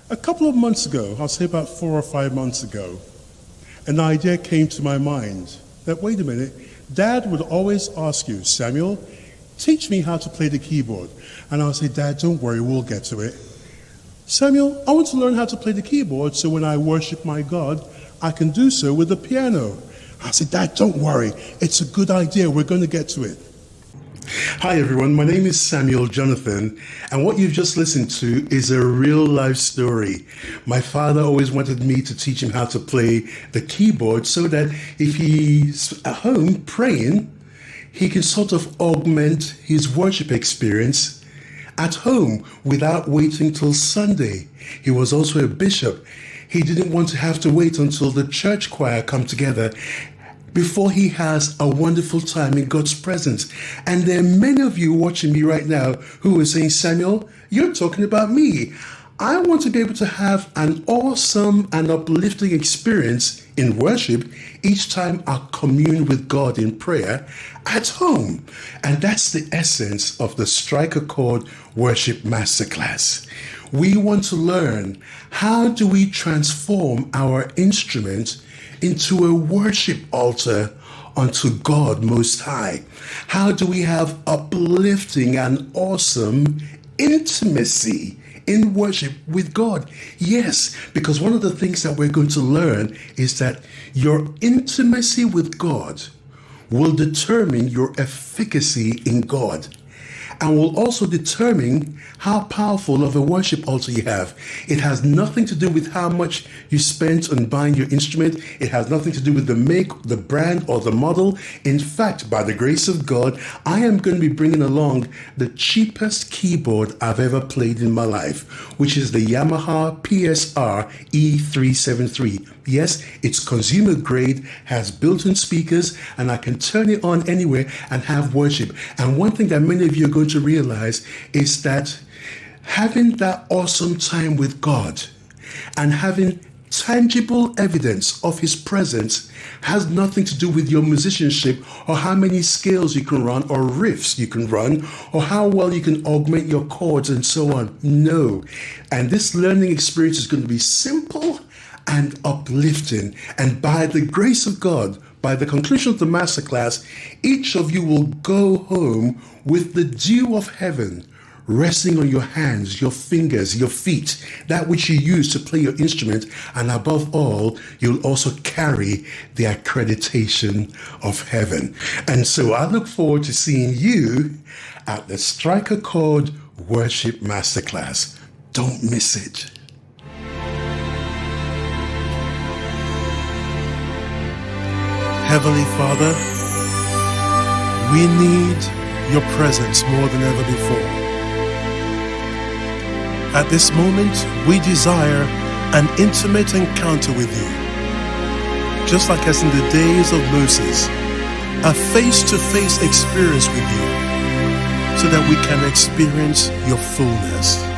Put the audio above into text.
A couple of months ago, I'll say about 4 or 5 months ago, an idea came to my mind that, wait a minute, Dad would always ask you, Samuel, teach me how to play the keyboard. And I'll say, Dad, don't worry, we'll get to it. Samuel, I want to learn how to play the keyboard so when I worship my God, I can do so with the piano. I said, Dad, don't worry, it's a good idea, we're going to get to it. Hi everyone, my name is Samuel Jonathan, and what you've just listened to is a real life story. My father always wanted me to teach him how to play the keyboard so that if he's at home praying, he can sort of augment his worship experience at home without waiting till Sunday. He was also a bishop. He didn't want to have to wait until the church choir come together before he has a wonderful time in God's presence. And there are many of you watching me right now who are saying, Samuel, you're talking about me. I want to be able to have an awesome and uplifting experience in worship each time I commune with God in prayer at home. And that's the essence of the Strike-A-Chord Worship Masterclass. We want to learn, how do we transform our instrument into a worship altar unto God Most High? How do we have uplifting and awesome intimacy in worship with God? Yes, because one of the things that we're going to learn is that your intimacy with God will determine your efficacy in God, and will also determine how powerful of a worship altar you have. It has nothing to do with how much you spent on buying your instrument. It has nothing to do with the make, the brand, or the model. In fact, by the grace of God, I am going to be bringing along the cheapest keyboard I've ever played in my life, which is the Yamaha PSR E373. Yes, it's consumer grade, has built-in speakers, and I can turn it on anywhere and have worship. And one thing that many of you are going to realize is that having that awesome time with God and having tangible evidence of His presence has nothing to do with your musicianship or how many scales you can run or riffs you can run or how well you can augment your chords and so on. No. And this learning experience is going to be simple and uplifting. And by the grace of God, by the conclusion of the masterclass, each of you will go home with the dew of heaven resting on your hands, your fingers, your feet, that which you use to play your instrument. And above all, you'll also carry the accreditation of heaven. And so I look forward to seeing you at the Strike-A-Chord Worship Masterclass. Don't miss it. Heavenly Father, we need your presence more than ever before. At this moment, we desire an intimate encounter with you, just like as in the days of Moses, a face-to-face experience with you, so that we can experience your fullness.